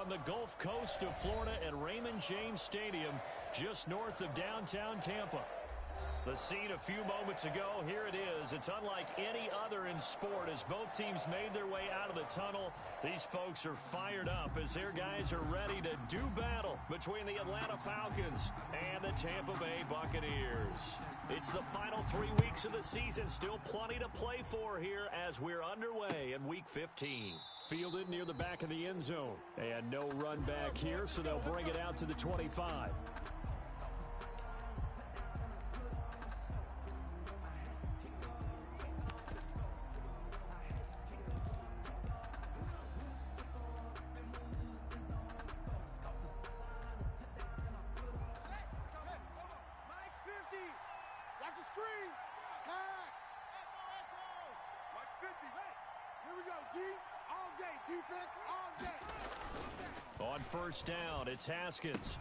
on the Gulf Coast of Florida at Raymond James Stadium, just north of downtown Tampa. The scene a few moments ago, here it is. It's unlike any other in sport as both teams made their way out of the tunnel. These folks are fired up as their guys are ready to do battle between the Atlanta Falcons and the Tampa Bay Buccaneers. It's the final 3 weeks of the season. Still plenty to play for here as we're underway in Week 15. Fielded near the back of the end zone. And no run back here, so they'll bring it out to the 25. On first down, it's Haskins.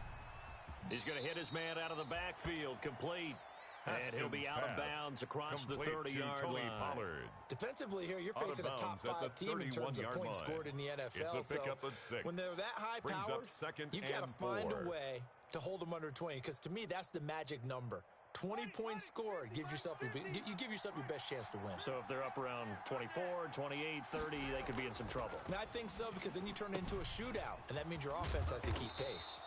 He's going to hit his man out of the backfield, complete. And he'll be out of bounds across the 30-yard line. Defensively here, you're facing a top-5 team in terms of points scored in the NFL. So when they're that high-powered, you've got to find a way to hold them under 20. Because to me, that's the magic number. 20 points scored gives yourself you give yourself your best chance to win. So if they're up around 24, 28, 30, they could be in some trouble. And I think so, because then you turn it into a shootout, and that means your offense has to keep pace.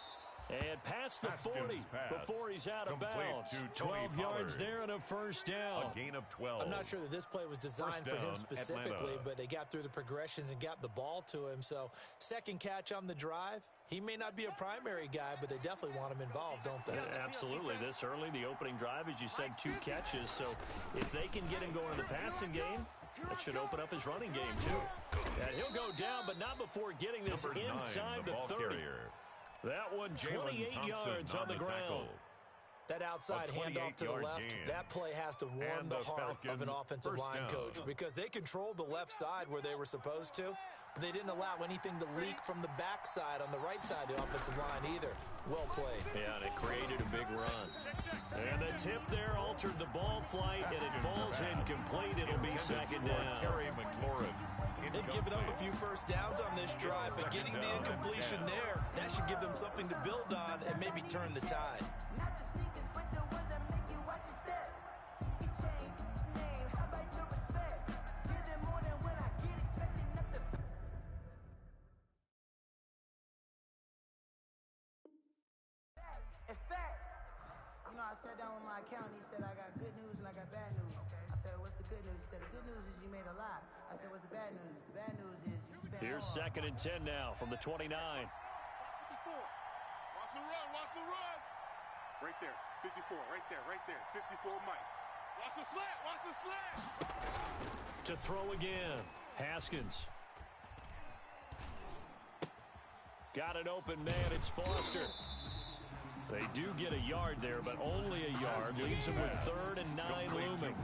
And past the 40 before he's out of bounds. 12 yards there and a first down. A gain of 12. I'm not sure that this play was designed for him specifically, Atlanta. but they got through the progressions and got the ball to him. So second catch on the drive. He may not be a primary guy, but they definitely want him involved, don't they? Yeah, absolutely. This early, the opening drive, as you said, 2 catches. So if they can get him going in the passing game, that should open up his running game too. And he'll go down, but not before getting this inside the 30. Carrier. That one 28 yards on the ground. That outside handoff to the left, that play has to warm the heart of an offensive line coach, because they controlled the left side where they were supposed to, but they didn't allow anything to leak from the backside on the right side of the offensive line either. Well played. Yeah, and it created a big run. And the tip there altered the ball flight, and it falls incomplete. It'll be second down. They've given up a few first downs on this drive, but getting the incompletion there, that should give them something to build on and maybe turn the tide. I sat down with my accountant. He said, I got good news and I got bad news. I said, what's the good news? He said, the good news is you made a lot. I said, what's the bad news? The bad news is you spent Here's second and 10 now from the 29. 54. Watch the run, watch the run. Right there, 54, right there, 54 Mike. Watch the slant, watch the slant. To throw again, Haskins. Got an open man, it's Foster. They do get a yard there, but only a yard. Leaves them with 3rd and 9 looming.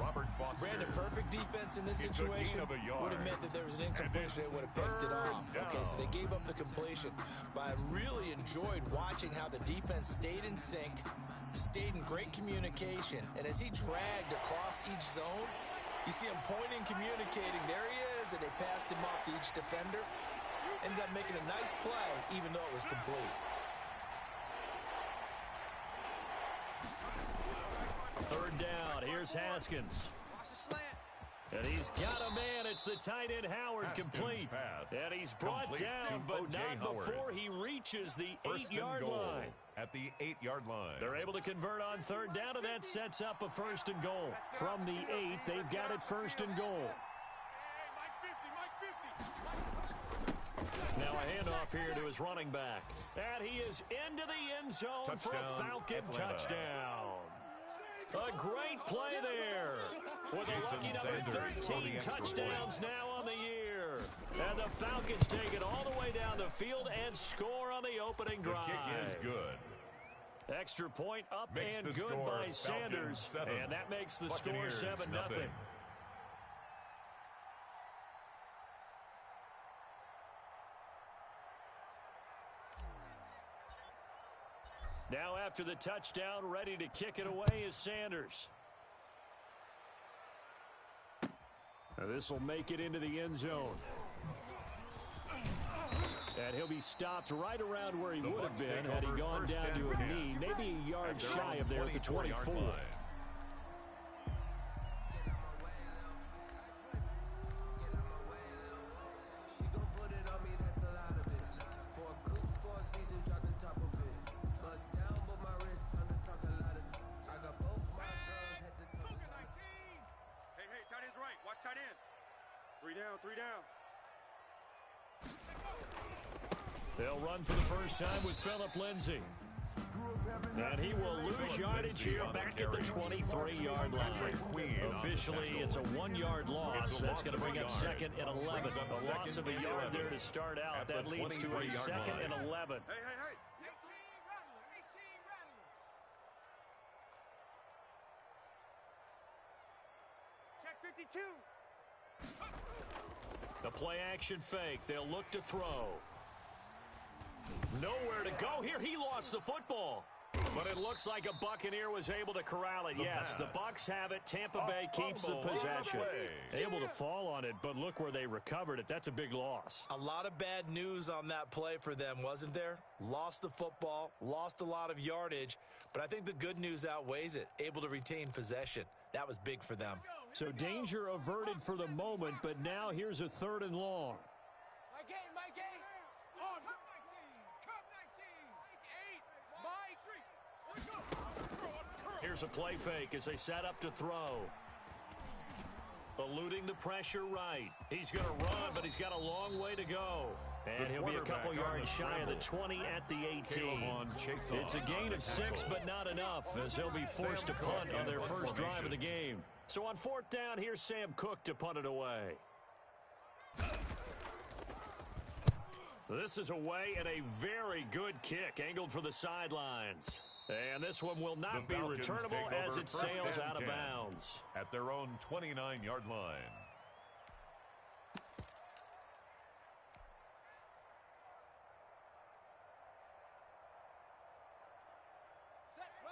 Brandon, perfect defense in this situation would have meant that there was an incompletion that would have picked it off. Okay, so they gave up the completion. But I really enjoyed watching how the defense stayed in sync, stayed in great communication, and as he dragged across each zone, you see him pointing, communicating. There he is, and they passed him off to each defender. Ended up making a nice play, even though it was complete. 3rd down. Here's Haskins. And he's got a man. It's the tight end Howard, complete. And he's brought down, but not before he reaches the 8-yard line. At the 8-yard line. They're able to convert on 3rd down, and that sets up a 1st and goal. From the 8, they've got it 1st and goal. Now a handoff here to his running back. And he is into the end zone for a Falcon touchdown. A great play there. With a lucky number 13 touchdowns now on the year. And the Falcons take it all the way down the field and score on the opening drive. The kick is good. Extra point up and good by Sanders. And that makes the score 7-0. Now after the touchdown, ready to kick it away is Sanders. Now this will make it into the end zone. And he'll be stopped right around where he would have been had he gone down to a knee, maybe a yard shy of there at the 24. Tight end. 3 down, 3 down. They'll run for the first time with Phillip Lindsay. And he will lose yardage here back at the 23-yard line. Officially, it's a 1-yard loss. That's going to bring up 2nd and 11. A loss of a yard there to start out. That leads to a 2nd and 11. Hey. Check 52. The play-action fake. They'll look to throw. Nowhere to go here. He lost the football. But it looks like a Buccaneer was able to corral it. Yes, the Bucs have it. Tampa Bay keeps the possession. Able to fall on it, but look where they recovered it. That's a big loss. A lot of bad news on that play for them, wasn't there? Lost the football, lost a lot of yardage, but I think the good news outweighs it. Able to retain possession. That was big for them. So danger averted for the moment, but now here's a 3rd and long. My game. On. Here's a play fake as they set up to throw. Eluding the pressure right. He's going to run, but he's got a long way to go. And he'll be a couple yards shy of the 20 at the 18. It's a gain of 6, but not enough, as they'll be forced to punt on their first drive of the game. So on 4th down, here's Sam Cook to punt it away. This is away and a very good kick, angled for the sidelines. And this one will not be returnable as it sails out of bounds. At their own 29-yard line.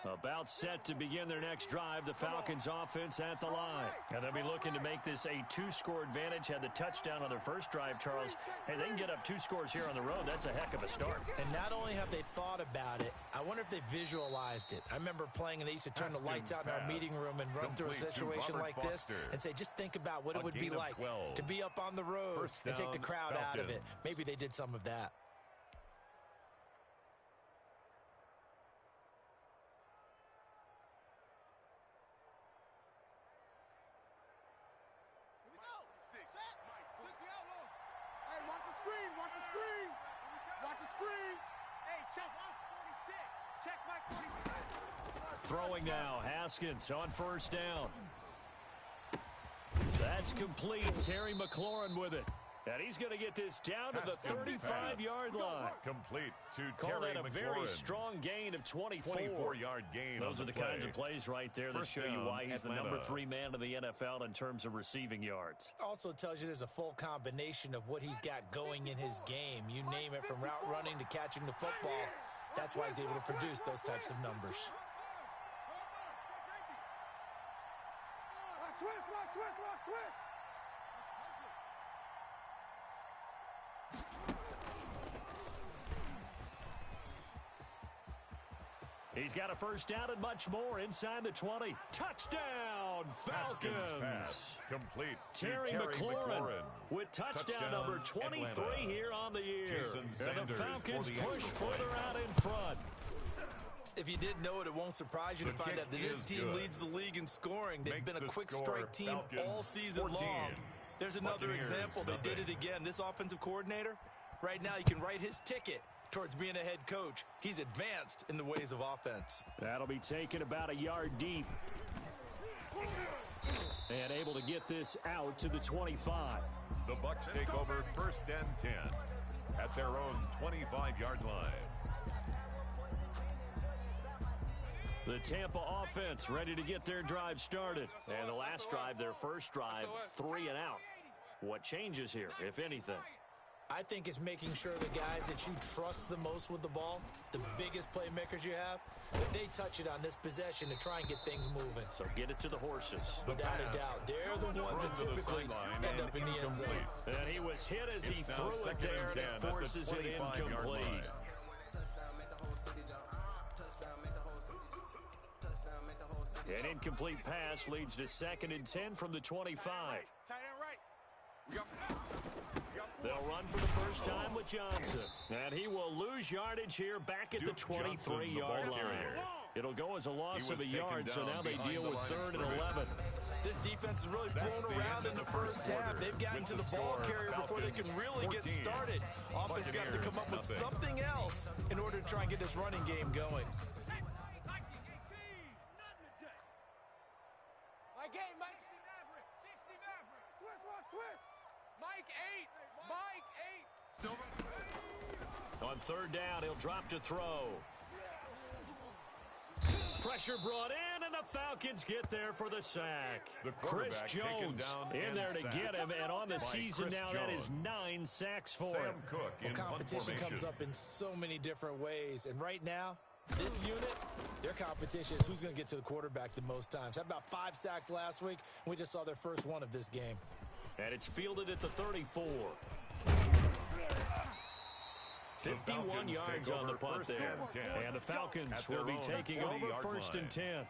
About set to begin their next drive, the Falcons offense at the line. And they'll be looking to make this a 2-score advantage. Had the touchdown on their first drive, Charles. Hey, they can get up 2 scores here on the road. That's a heck of a start. And not only have they thought about it, I wonder if they visualized it. I remember playing and they used to turn the lights out in our meeting room and run through a situation like this and say, just think about what it would be like to be up on the road and take the crowd out of it. Maybe they did some of that. Throwing now, Haskins on 1st down. That's complete. Terry McLaurin with it. And he's going to get this down to the 35-yard line. Complete to Call Terry that a McLaurin. very strong gain of 24. 24-yard gain. Those are the kinds of plays right there that show you why he's the number 3 man in the NFL in terms of receiving yards. Also tells you there's a full combination of what he's got going in his game. You name it, from route running to catching the football. That's why he's able to produce those types of numbers. He's got a first down and much more inside the 20. Touchdown, Falcons! Complete. Terry McLaurin with touchdown number 23 Atlanta. Here on the year. And the Falcons push further out in front. If you didn't know it, it won't surprise you to find out that this team leads the league in scoring. They've been a quick strike team all season long. There's another example. They did it again. This offensive coordinator, right now, you can write his ticket towards being a head coach. He's advanced in the ways of offense. That'll be taken about a yard deep. And able to get this out to the 25. The Bucs take over 1st and 10 at their own 25-yard line. The Tampa offense ready to get their drive started. And the last drive, their first drive, 3 and out. What changes here, if anything? I think it's making sure the guys that you trust the most with the ball, the biggest playmakers you have, that they touch it on this possession to try and get things moving. So get it to the horses. Without a doubt, they're the ones that typically end up in the end zone. And he was hit as he threw it there, and it forces it incomplete. An incomplete pass leads to 2nd and 10 from the 25. Tight end right. They'll run for the first time with Johnson. And he will lose yardage here back at the 23-yard line. It'll go as a loss of a yard, so now they deal with 3rd and 11. This defense is really thrown around in the first half. They've gotten to the ball carrier before they can really get started. Offense got to come up with something else in order to try and get this running game going. Mike 8, Mike. 60 Maverick. Switch. Mike 8. On 3rd down, he'll drop to throw. Pressure brought in, and the Falcons get there for the sack. Chris Jones in there to get him, and on the season now, that is 9 sacks for him. Well, competition comes up in so many different ways, and right now, this unit, their competition is who's going to get to the quarterback the most times. Had about 5 sacks last week, and we just saw their first one of this game. And it's fielded at the 34. 51 yards on the punt there. And the Falcons will be taking over 1st and 10.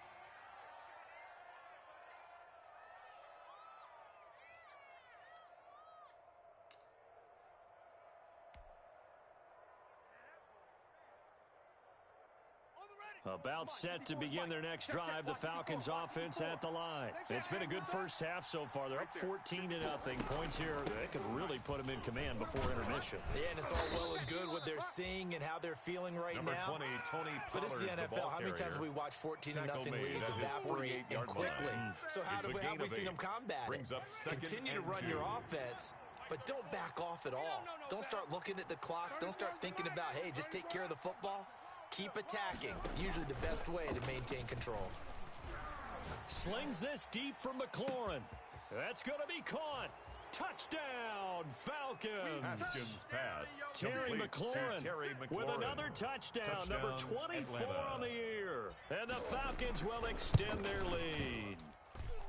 About set to begin their next drive, the Falcons offense at the line. It's been a good first half so far. They're up 14-0. Points here, they could really put them in command before intermission. Yeah, and it's all well and good what they're seeing and how they're feeling right Number now. 20, Tony Pollard, but it's the NFL. How many times have we watched 14-0 leads evaporate and quickly? So how have we seen them combat it? Continue to run your offense, but don't back off at all. Don't start looking at the clock. Don't start thinking about, hey, just take care of the football. Keep attacking. Usually the best way to maintain control. Slings this deep from McLaurin. That's going to be caught. Touchdown, Falcons. Haskins pass. Terry McLaurin with another touchdown. Number 24 on the year. And the Falcons will extend their lead.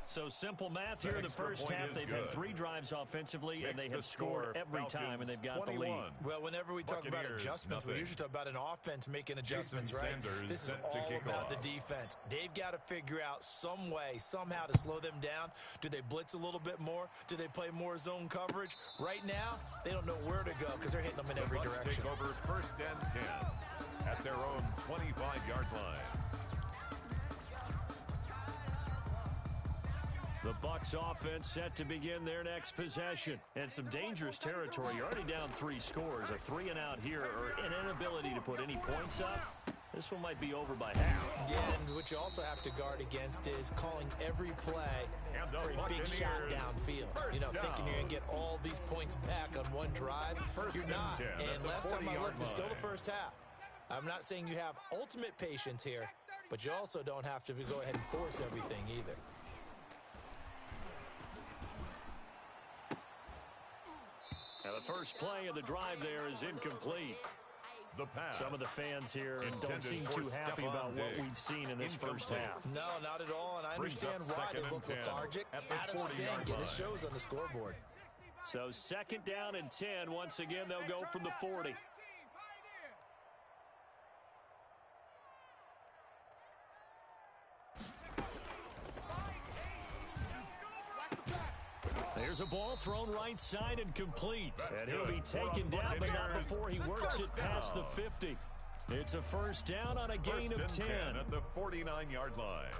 So simple math here in the first half. They've had 3 drives offensively, and they have scored every time, and they've got the lead. Well, whenever we talk about adjustments, we usually talk about an offense making adjustments, right? This is all about the defense. They've got to figure out some way, somehow to slow them down. Do they blitz a little bit more? Do they play more zone coverage? Right now, they don't know where to go because they're hitting them in every direction. Take over 1st and 10 at their own 25-yard line. The Bucs offense set to begin their next possession. And some dangerous territory. You're already down 3 scores. A 3-and-out here, or an inability to put any points up. This one might be over by half. Yeah, and what you also have to guard against is calling every play for a big shot downfield. Thinking you're going to get all these points back on one drive. You're not. And last time I looked, it's still the first half. I'm not saying you have ultimate patience here, but you also don't have to go ahead and force everything either. Now the first play of the drive there is incomplete. The pass. Some of the fans here don't seem too happy about what we've seen in this first half. No, not at all, and I understand why. They look lethargic, out of sync, and it shows on the scoreboard. So 2nd down and 10. Once again, they'll go from the 40. There's a ball thrown right side and complete. And he'll be taken down, but not before he works it past the 50. It's a 1st down on a gain of 10. At the 49-yard line.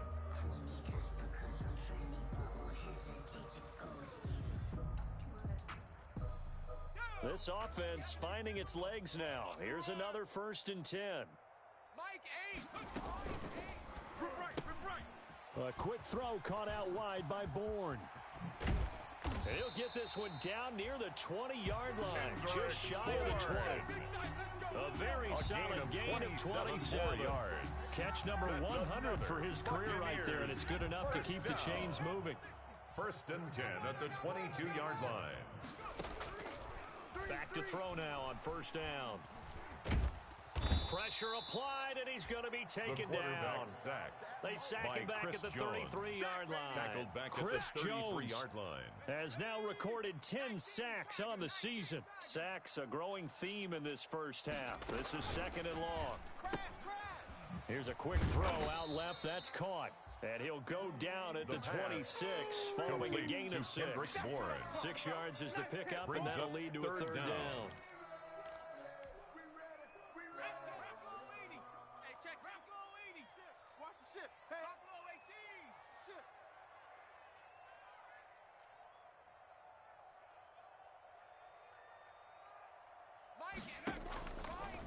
This offense finding its legs now. Here's another 1st and 10. Mike 8. A quick throw caught out wide by Bourne. And he'll get this one down near the 20-yard line, just shy of the 20. A very solid gain of 27 yards. Catch number 100 for his career right there, and it's good enough to keep the chains moving. 1st and 10 at the 22-yard line. Back to throw now on first down. Pressure applied, and he's going to be taken down. They sack him back at the 33-yard line. Tackled back Chris at the 33-yard Jones line. has now recorded 10 sacks on the season. Sacks a growing theme in this first half. This is second and long. Here's a quick throw out left. That's caught. And he'll go down at the 26 following a gain of 6. 6 yards is the pickup, and that'll lead to a third down.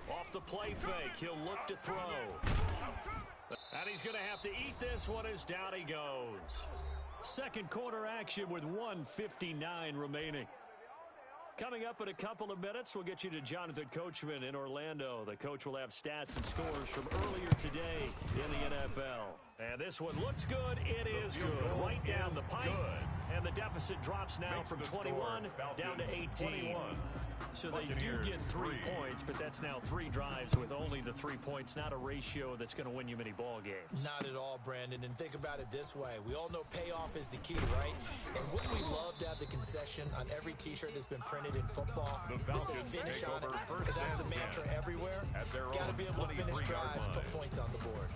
Off the play fake, he'll look to throw. And he's going to have to eat this one as down he goes. Second quarter action with 1:59 remaining. Coming up in a couple of minutes, we'll get you to Jonathan Coachman in Orlando. The coach will have stats and scores from earlier today in the NFL. And this one looks good. It is good. Right down the pipe. And the deficit drops now from 21 down to 18. So they do get 3 points, but that's now 3 drives with only the 3 points, not a ratio that's going to win you many ball games. Not at all, Brandon. And think about it this way. We all know payoff is the key, right? And wouldn't we love to have the concession on every T-shirt that's been printed in football? This says finish on it, because that's the mantra everywhere. Got to be able to finish drives, put points on the board.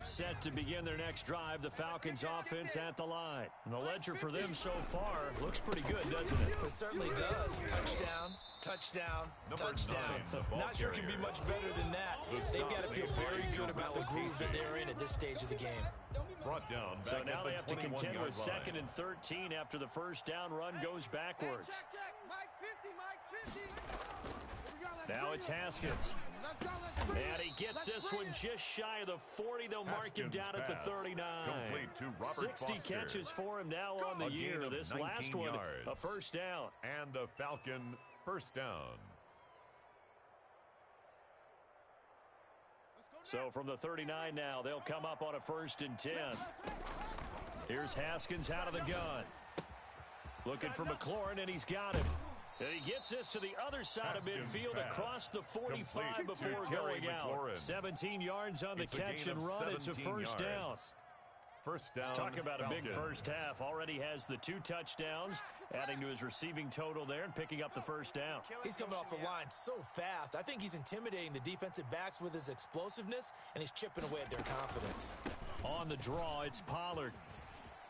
Set to begin their next drive, the Falcons offense at the line. And the ledger for them so far looks pretty good, doesn't it? It certainly does. Touchdown, touchdown, touchdown. Not sure it can be much better than that. They've got to feel very good about the groove that they're in at this stage of the game. Brought down. So now they have to contend with 2nd and 13 after the first down run goes backwards. Now it's Haskins. And he gets this one just shy of the 40. They'll mark him down at the 39. 60 catches for him now on the year. This last one, a first down. And a Falcon first down. So from the 39 now, they'll come up on a 1st and 10. Here's Haskins out of the gun. Looking for McLaurin, and he's got him. And he gets this to the other side of midfield across the 45 before going out. 17 yards on the catch and run. It's a first down. First down. Talk about a big first half. Already has the 2 touchdowns, adding to his receiving total there and picking up the first down. He's coming off the line so fast. I think he's intimidating the defensive backs with his explosiveness, and he's chipping away at their confidence. On the draw, it's Pollard.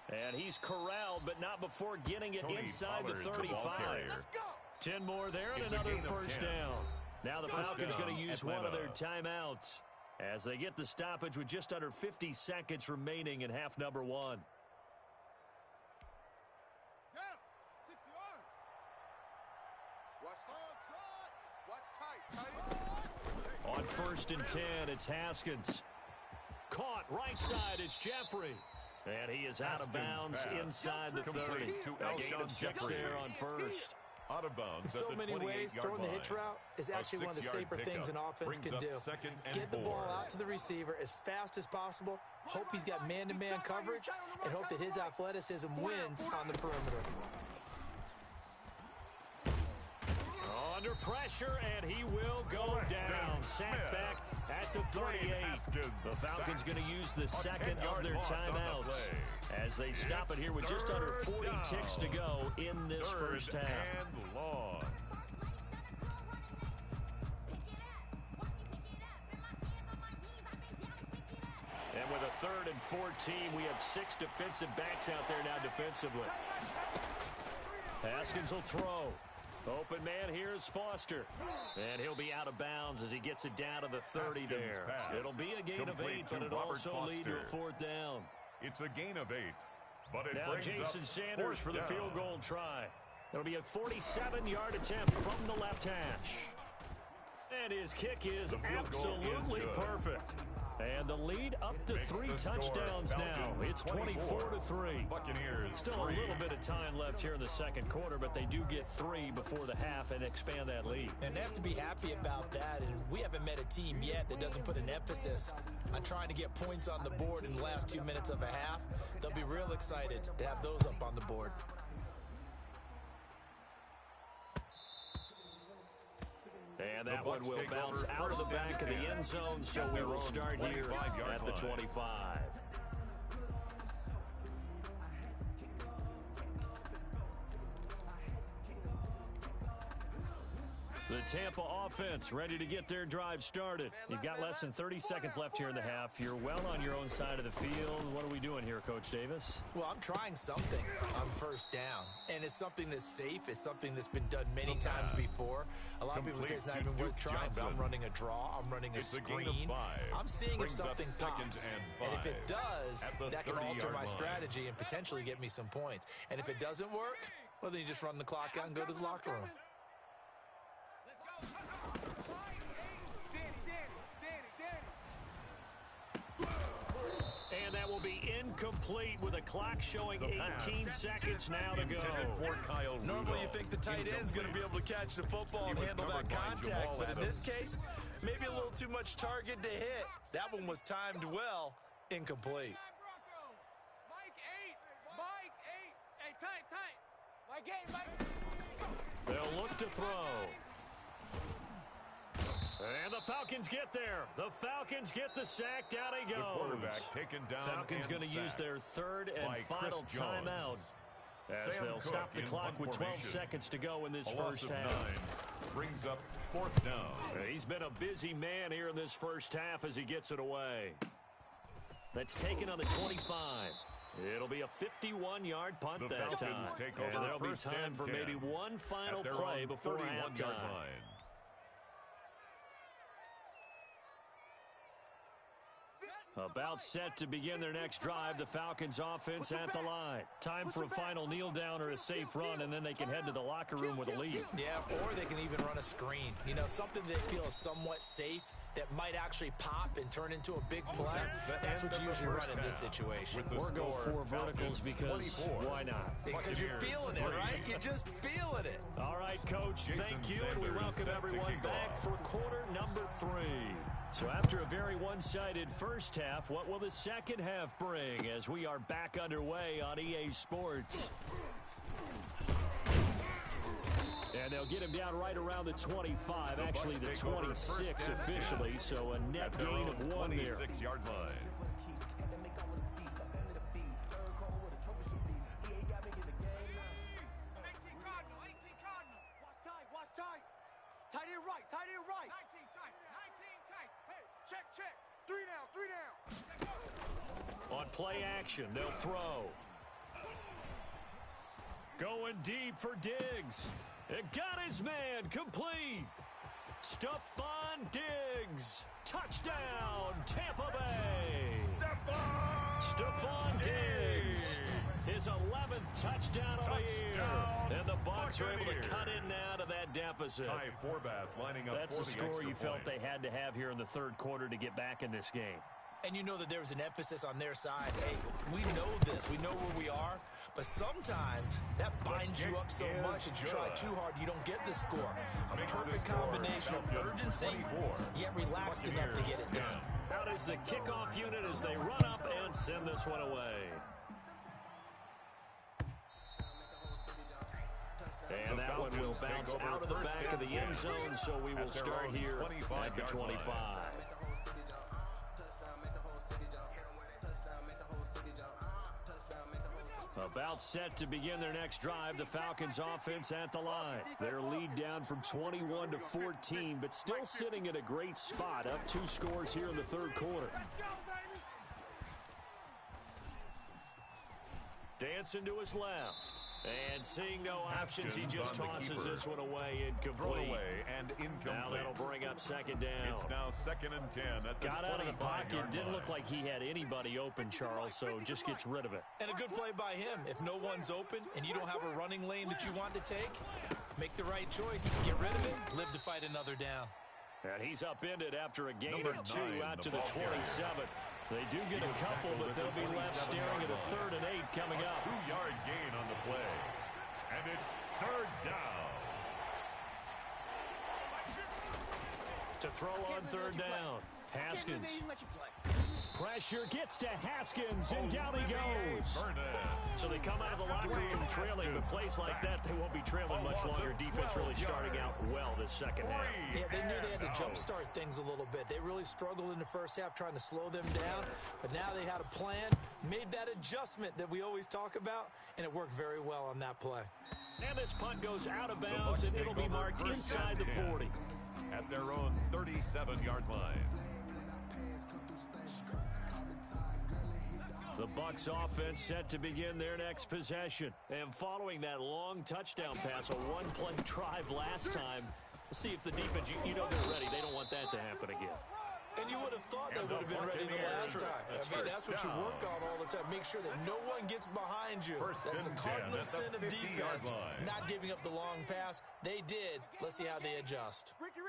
And he's corralled, but not before getting it inside the 35. 10 more there and another first down. Now the Falcons going to use one of their timeouts as they get the stoppage with just under 50 seconds remaining in half number 1. On 1st and 10, it's Haskins. Caught right side, it's Jeffrey. And he is out of bounds inside the 30. A gain of 6 there on first. Out of bounds. In so many ways, throwing the hitch route is actually one of the safer things an offense can do. Get the ball out to the receiver as fast as possible, hope he's got man-to-man coverage, and hope that his athleticism wins on the perimeter. Under pressure, and he will go down. Sacked back at the 38. The Falcons going to use the second of their timeouts as they stop it here with just under 40 ticks to go in this first half. And long. And with a 3rd and 14, we have 6 defensive backs out there now defensively. Haskins will throw. Open man, here's Foster. And he'll be out of bounds as he gets it down to the 30 there. It'll be a gain of 8, but it'll also lead to a 4th down. It's a gain of 8. But it now Jason Sanders for the field goal try. It'll be a 47-yard attempt from the left hash. And his kick is absolutely perfect. And the lead up to 3 touchdowns now. It's 24-3. Buccaneers. Still a little bit of time left here in the second quarter, but they do get 3 before the half and expand that lead. And they have to be happy about that. And we haven't met a team yet that doesn't put an emphasis on trying to get points on the board in the last 2 minutes of a half. They'll be real excited to have those up on the board. And that one will bounce out of the back of the end zone, so we will start here at the 25. The Tampa offense ready to get their drive started. You've got less than 30 seconds left here in the half. You're well on your own side of the field. What are we doing here, Coach Davis? Well, I'm trying something on first down, and it's something that's safe. It's something that's been done many times before. A lot of people say it's not even worth trying, but I'm running a draw. I'm running a screen. I'm seeing if something pops, and if it does, that can alter my strategy and potentially get me some points. And if it doesn't work, well, then you just run the clock out and go to the locker room. And that will be incomplete with a clock showing 18 seconds now to go. Normally you think the tight end's going to be able to catch the football and handle that contact, but in this case, maybe a little too much target to hit. That one was timed well, incomplete. Mike 8. Mike 8. Hey, tight. Mike 8. Mike. They'll look to throw. And the Falcons get there. The Falcons get the sack. Down he goes. The quarterback taken down. Falcons going to use their third and final timeout as they'll stop the clock with 12 seconds to go in this first half. 9 brings up 4th down. He's been a busy man here in this first half as he gets it away. That's taken on the 25. It'll be a 51-yard punt that time. And there'll be time for maybe one final play before halftime. About set to begin their next drive, the Falcons offense at the line. Time for a final kneel down or a safe run, and then they can head to the locker room with a lead. Yeah, or they can even run a screen. You know, something they feel is somewhat safe that might actually pop and turn into a big play. That's what you usually run in this situation. Or go 4 verticals because why not? Because you're feeling it, right? You're just feeling it. All right, Coach, thank you, and we welcome everyone back for quarter number 3. So after a very one-sided first half, what will the second half bring as we are back underway on EA Sports? And they'll get him down right around the 25, actually the 26 officially, so a net gain of 1 there. 26-yard line. 18 Cardinal. Watch tight. Tight end right. 19 tight. Hey, check. 3 down. On play action, they'll throw. Going deep for Diggs. It got his man complete. Stephon Diggs. Touchdown, Tampa Bay. Stephon Diggs. His 11th touchdown of the year. And the Bucs are able to cut in now to that deficit. That's the score you felt they had to have here in the third quarter to get back in this game. And you know that there was an emphasis on their side. Hey, we know this. We know where we are. But sometimes that binds you up so much that you try too hard, you don't get the score. A perfect combination of urgency, yet relaxed enough to get it done. Out is the kickoff unit as they run up and send this one away. And that one will bounce out of the back of the end zone, so we will start here at the 25. About set to begin their next drive, the Falcons offense at the line. Their lead down from 21 to 14, but still sitting at a great spot, up 2 scores here in the third quarter. Dancing to his left. And seeing no options, he just tosses this one away incomplete. Now that'll bring up second down. It's now 2nd and 10 at the Got out of the pocket. Didn't look like he had anybody open, Charles, so just gets rid of it. And a good play by him. If no one's open and you don't have a running lane that you want to take, make the right choice. Get rid of it, live to fight another down. And he's upended after a gain of 2 out to the 27. They do get a couple, but they'll be left staring at a 3rd and 8 coming up. 2-yard gain on the play. And it's 3rd down. To throw on 3rd down. Haskins. Pressure gets to Haskins, and down he goes. So they come out of the locker room trailing, but plays like that, they won't be trailing much longer. Defense really starting out well this second half. Yeah, they knew they had to jumpstart things a little bit. They really struggled in the first half trying to slow them down, but now they had a plan, made that adjustment that we always talk about, and it worked very well on that play. And this punt goes out of bounds, and it'll be marked inside the 40. At their own 37-yard line. The Bucs offense set to begin their next possession. And following that long touchdown pass, a one-play drive last time, let's see if the defense, you know they're ready. They don't want that to happen again. And you would have thought they would have been ready the last time. That's what you work on all the time. Make sure that no one gets behind you. That's the cardinal sin of defense, not giving up the long pass. They did. Let's see how they adjust. Ricky.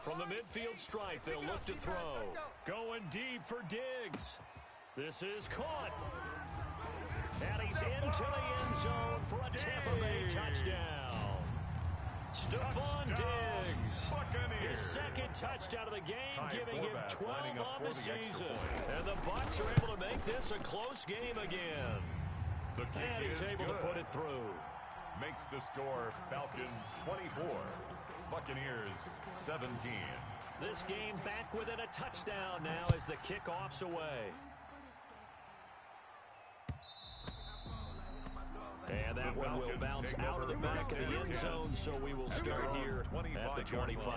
From the midfield stripe, they'll look to throw. Going deep for Diggs. This is caught. And he's into the end zone for a Tampa Bay touchdown. Stephon Diggs. His second touchdown of the game, giving him 12 on the season. And the Bucs are able to make this a close game again. And he's able to put it through. Makes the score Falcons 24. Buccaneers 17. This game back within a touchdown now as the kickoff's away. And that one will bounce out of the back of the end zone, so we will start here at the 25.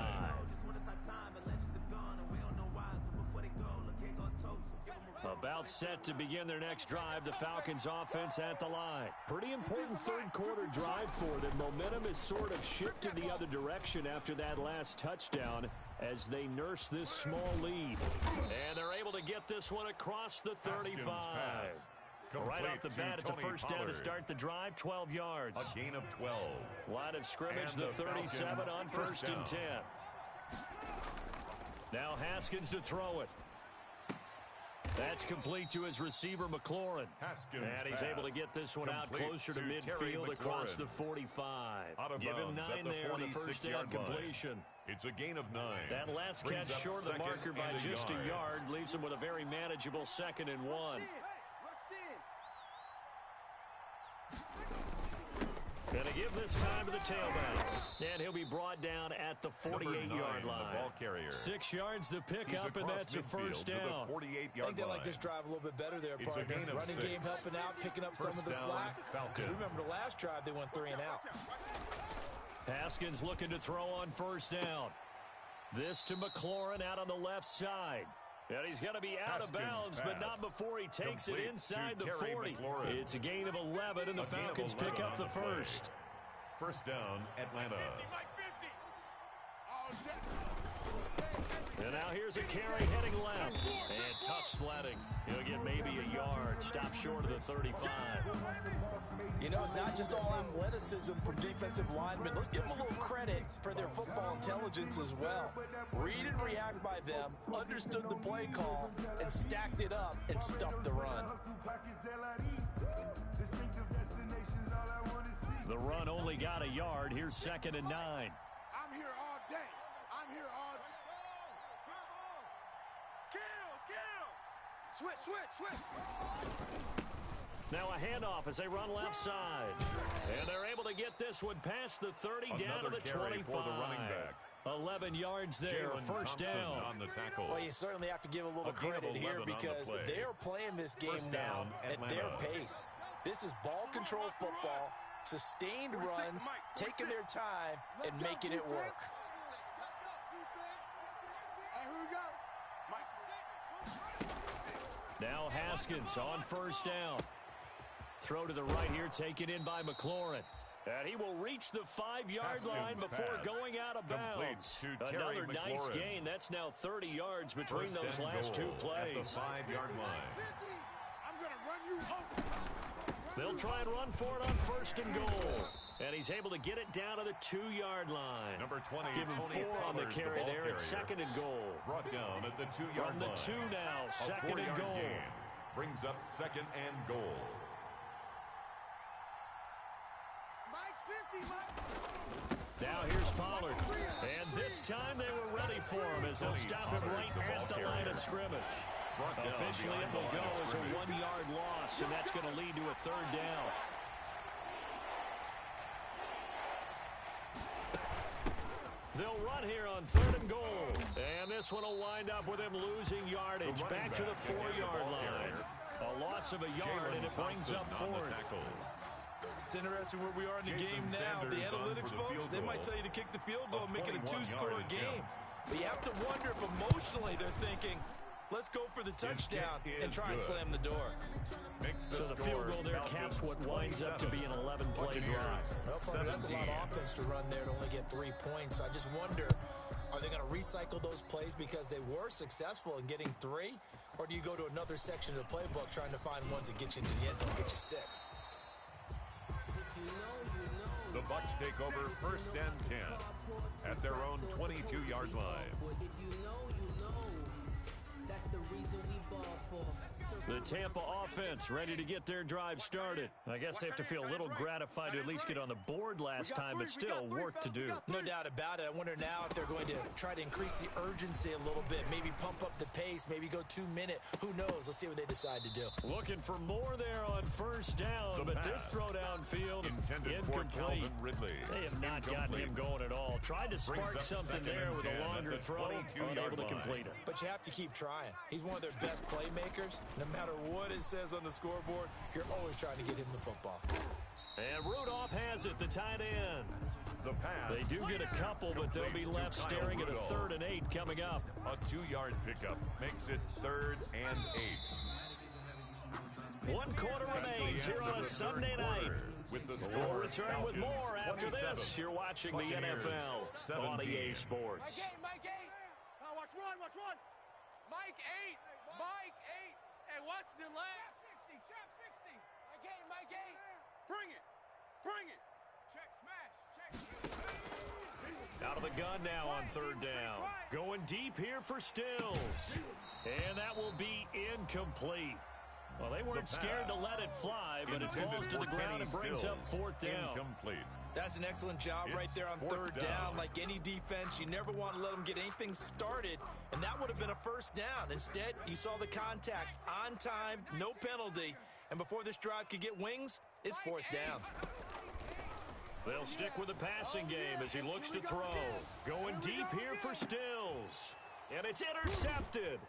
About set to begin their next drive, the Falcons offense at the line. Pretty important third quarter drive for them. Momentum has sort of shifted the other direction after that last touchdown as they nurse this small lead. And they're able to get this one across the 35. Right off the bat, it's a first down to start the drive, 12 yards. A gain of 12. Line of scrimmage, the 37 on first and 10. Now Haskins to throw it. That's complete to his receiver, McLaurin. Haskins and he's able to get this one out closer to midfield across the 45. Give him 9 there on the first down completion. It's a gain of 9. That last catch short of the marker by just a yard leaves him with a very manageable 2nd and 1. Going to give this time to the tailback. And he'll be brought down at the 48-yard line. 6 yards the pickup, and that's a first down. I think they like this drive a little bit better there, partner. Running game helping out, picking up some of the slack. Because remember the last drive, they went 3 and out. Haskins looking to throw on first down. This to McLaurin out on the left side. And he's going to be out of bounds, but not before he takes it inside the 40. It's a gain of 11, and the Falcons pick up the first. First down, Atlanta. And now here's a carry heading left. And tough sledding. He'll get maybe a yard. Stop short of the 35. You know, it's not just all athleticism from defensive linemen. Let's give them a little credit for their football intelligence as well. Read and react by them, understood the play call, and stacked it up and stuffed the run. The run only got a yard. Here's 2nd and 9. I'm here all day. I'm here all day. Kill. Switch. Now a handoff as they run left side. And they're able to get this one past the 30 down to the 25. For the running back. 11 yards there, first down. On the tackle. Well, you certainly have to give a little credit here because they are playing this game now at their pace. This is ball control football, sustained runs, taking their time, and making it work. Now Haskins on first down. Throw to the right here, taken in by McLaurin. And he will reach the 5-yard line before going out of bounds. Another nice gain. That's now 30 yards between those last 2 plays. At the 5-yard line. I'm going to run you over. They'll try and run for it on 1st and goal. And he's able to get it down to the 2-yard line. Number 20, Give him 4 on the carry there. It's 2nd and goal. Brought down at the 2-yard line. From the 2 now, 2nd and goal. Gain. Brings up 2nd and goal. Mike's 50, Mike. Now here's Pollard. And this time they were ready for him as they'll stop him right at the line of scrimmage. Officially it will go as a 1-yard loss, and that's going to lead to a 3rd down. They'll run here on 3rd and goal. And this one will wind up with him losing yardage back to the 4-yard line. A loss of a yard, and it brings up 4th. It's interesting where we are in the game now. The analytics folks, they might tell you to kick the field goal and make it a 2-score game. But you have to wonder if emotionally they're thinking, let's go for the touchdown and try and slam the door. So the field goal there caps what winds up to be an 11-play drive. Well, partner, that's a lot of offense to run there to only get 3 points. So I just wonder, are they going to recycle those plays because they were successful in getting 3? Or do you go to another section of the playbook trying to find ones that get you into the end zone and get you 6? The Bucs take over 1st and 10 at their own 22-yard line. That's the reason we ball for. The Tampa offense ready to get their drive started. I guess they have to feel a little gratified to at least get on the board last time, but still work to do. No doubt about it. I wonder now if they're going to try to increase the urgency a little bit, maybe pump up the pace, maybe go 2-minute. Who knows? Let's see what they decide to do. Looking for more there on 1st down, but this throw downfield incomplete. They have not gotten him going at all. Tried to spark something there with a longer throw, unable to complete it. But you have to keep trying. He's one of their best playmakers. No matter what it says on the scoreboard, you're always trying to get him the football. And Rudolph has it, the tight end. The pass. They do get a couple, but they'll be left staring at a 3rd and 8 coming up. A 2-yard pickup makes it 3rd and 8. 1 quarter remains here on a Sunday night. We'll return with more after this. You're watching the NFL on EA Sports. Mike 8. Watch run. Mike 8. Mike 8. Hey, watch the left. Trap 60. Mike 8. Bring it. Check smash. Out of the gun now on 3rd down. Going deep here for Stills. And that will be incomplete. Well, they weren't scared to let it fly, but it falls to the ground and brings up 4th down. Incomplete. That's an excellent job right there on 3rd down. Like any defense, you never want to let them get anything started, and that would have been a 1st down. Instead, you saw the contact on time, no penalty, and before this drive could get wings, it's 4th down. They'll stick with the passing game as he looks to throw. Going deep here for Stills. And it's intercepted.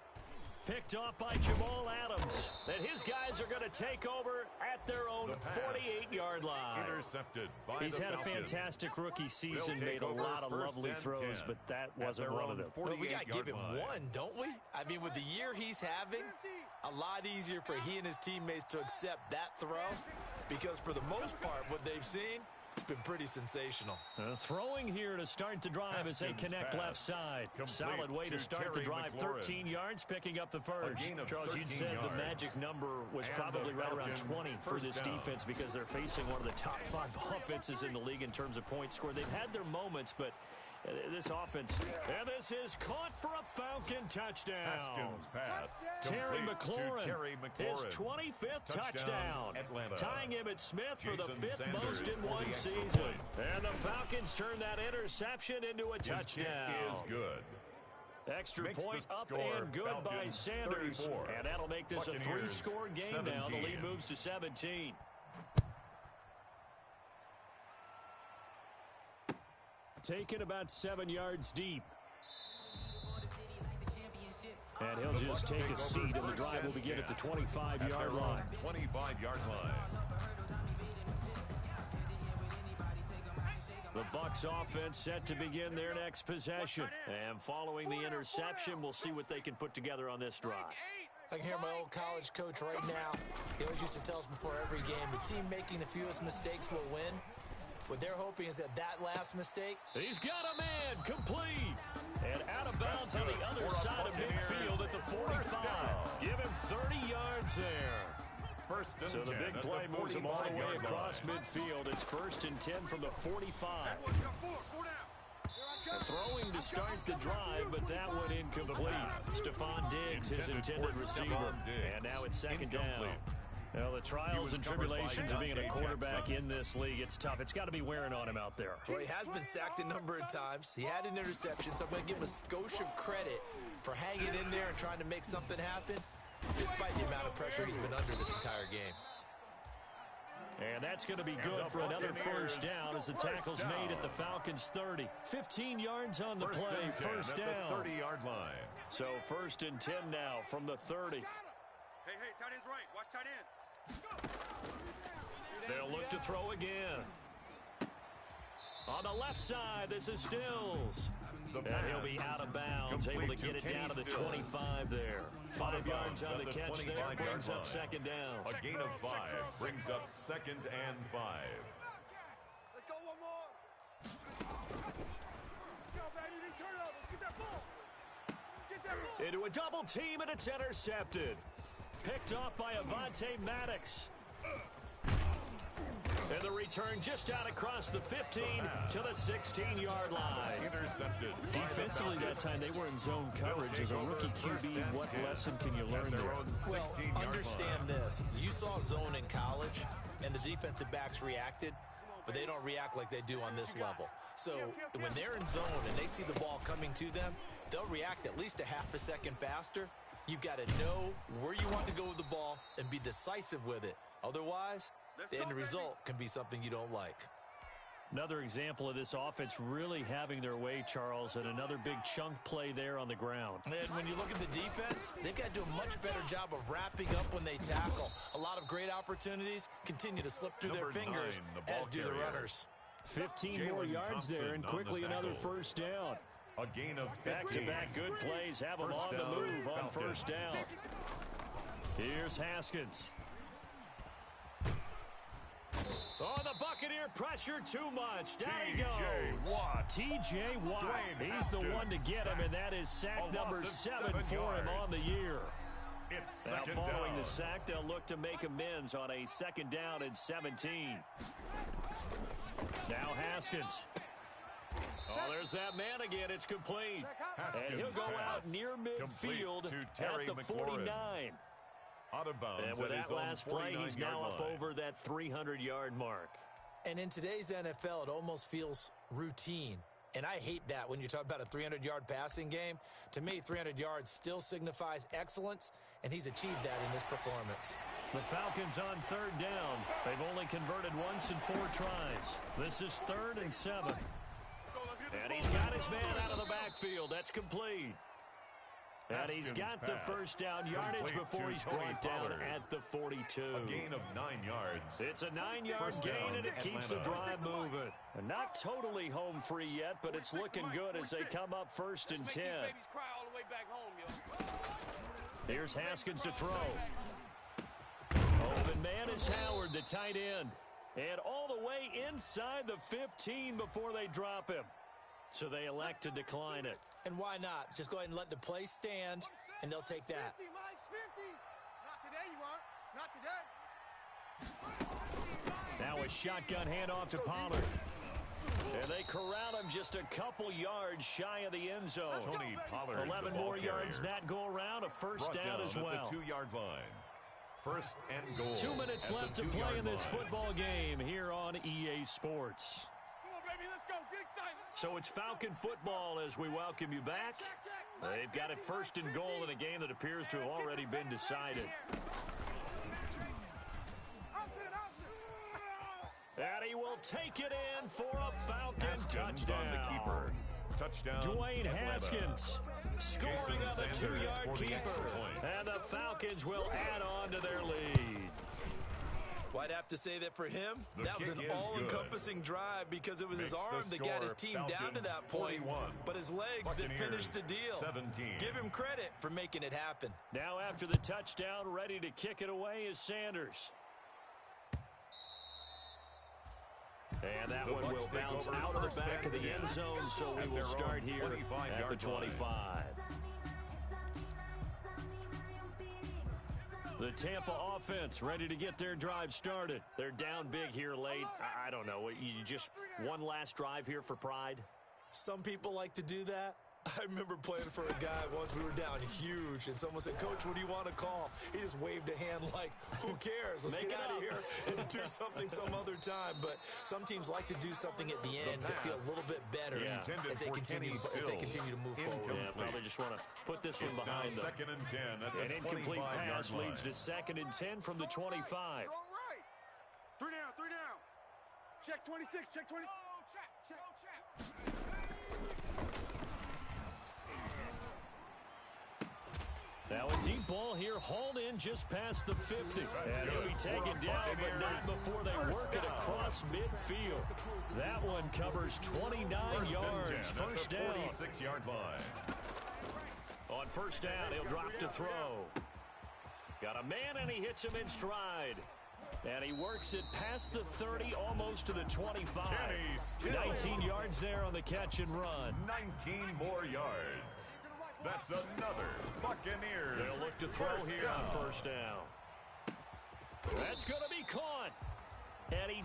Picked off by Jamal Adams. And his guys are going to take over at their own 48-yard line. Intercepted by He's had a fantastic rookie season, made a lot of lovely throws, but that wasn't one of them. Well, we got to give him one, don't we? I mean, with the year he's having, a lot easier for he and his teammates to accept that throw, because for the most part, what they've seen, it's been pretty sensational. Throwing here to start the drive as they connect left side. Solid way to start the drive. 13 yards, picking up the first. Charles, you'd said the magic number was probably right around 20 for this defense because they're facing one of the top 5 offenses in the league in terms of points scored. They've had their moments, but this offense, and this is caught for a Falcon touchdown. Haskins pass. Terry McLaurin, his 25th touchdown. Tying him at Smith for the 5th most in one season. And the Falcons turn that interception into a touchdown. Is good. Extra point up and good by Sanders. And that'll make this a 3-score game now. The lead moves to 17. Taken about 7 yards deep. And he'll just take a seat, and the drive will begin at the 25-yard line. 25-yard line. The Bucs offense set to begin their next possession. And following the interception, we'll see what they can put together on this drive. I can hear my old college coach right now. He always used to tell us before every game, the team making the fewest mistakes will win. What they're hoping is that last mistake. He's got a man complete. And out of bounds on the other side of midfield at the 45. Give him 30 yards there. First and So the 10 big at play the moves him all the way 45-yard across line. midfield. It's first and 10 from the 45. Throwing to start the drive, but that one incomplete. Stephon Diggs, his intended receiver. And now it's second down. Well, the trials and tribulations of being a quarterback in this league, it's tough. It's got to be wearing on him out there. Well, he has been sacked a number of times. He had an interception, so I'm going to give him a skosh of credit for hanging in there and trying to make something happen, despite the amount of pressure he's been under this entire game. And that's going to be good for another first down as the tackle's made at the Falcons' 30. 15 yards on the play, first down. At the 30-yard line. So first and 10 now from the 30. Hey, tight end's right. Watch tight end. They'll look to throw again. On the left side, this is Stills. And he'll be out of bounds, able to get it down to the 25 there. 5 yards on the catch there, brings up second down. A gain of 5 brings up second and 5. Let's go one more. Go, baby. They turn over. Get that ball. Get that ball. Into a double team, and it's intercepted. Picked off by Avonte Maddox. And the return just out across the 15 to the 16-yard line. Intercepted. Defensively that time, they were in zone coverage. As a rookie QB, what lesson can you learn there? Well, understand this. You saw zone in college, and the defensive backs reacted, but they don't react like they do on this level. So when they're in zone and they see the ball coming to them, they'll react at least a half a second faster. You've got to know where you want to go with the ball and be decisive with it. Otherwise, the end result can be something you don't like. Another example of this offense really having their way, Charles, and another big chunk play there on the ground. And when you look at the defense, they've got to do a much better job of wrapping up when they tackle. A lot of great opportunities continue to slip through their fingers, as do the runners. 15 more yards there, and quickly another first down. A gain of 15. Back-to-back good plays have them on the move on first down. Here's Haskins. Oh, the Buccaneer pressure too much. Down he goes. T.J. Watt. He's the one to get him, and that is sack number 7 for him on the year. Now, following the sack, they'll look to make amends on a second down and 17. Now Haskins. Oh, there's that man again. It's complete. And he'll go out near midfield at the 49. Out of bounds. And with that last play, he's now up over that 300-yard mark. And in today's NFL, it almost feels routine. And I hate that when you talk about a 300-yard passing game. To me, 300 yards still signifies excellence, and he's achieved that in this performance. The Falcons on third down. They've only converted once in 4 tries. This is 3rd and 7. And he's got his man out of the backfield. That's complete. And he's got the first down yardage before he's brought down at the 42. A gain of 9 yards. It's a 9-yard gain, and it keeps the drive moving. And not totally home free yet, but it's looking good as they come up 1st and 10. Here's Haskins to throw. Open man is Howard, the tight end. And all the way inside the 15 before they drop him. So they elect to decline it. And why not? Just go ahead and let the play stand, and they'll take that. 50, Mike's 50. Not today, you aren't. Not today. Now a shotgun handoff to Pollard. And they corral him just a couple yards shy of the end zone. Tony Pollard, 11 more yards that go around, a first down as well. At the 2-yard line. First and goal. 2 minutes left to play in this football game here on EA Sports. So it's Falcon football as we welcome you back. They've got it 1st and goal in a game that appears to have already been decided. And he will take it in for a Falcon touchdown. On the keeper. Touchdown. Dwayne Haskins scoring on the 2-yard keeper. And the Falcons will add on to their lead. Well, I'd have to say that for him, that was an all-encompassing drive because it was his arm that got his team down to that point, but his legs that finished the deal. 17. Give him credit for making it happen. Now after the touchdown, ready to kick it away is Sanders. And that one will bounce out of the back of the end zone, so we will start here at the 25. The Tampa offense ready to get their drive started. They're down big here late. I don't know. You just one last drive here for pride? Some people like to do that. I remember playing for a guy once. We were down huge, and someone said, "Coach, what do you want to call?" He just waved a hand like, who cares? Let's get out of here and do something some other time. But some teams like to do something at the end to feel a little bit better as they continue to move forward. Yeah, probably just want to put this one behind them. Second and 10 at the An incomplete pass line. leads to 2nd and 10 from the 25. All right. 3 down. Check 26, check 20. Check. Now a deep ball here, hauled in just past the 50. And he'll be taken down, but not before they work it across midfield. That one covers 29 yards. First down. 46-yard line. On first down, he'll drop to throw. Got a man, and he hits him in stride. And he works it past the 30, almost to the 25. 19 yards there on the catch and run. 19 more yards. That's another Buccaneers. They'll look to throw here on first down. That's going to be caught. And he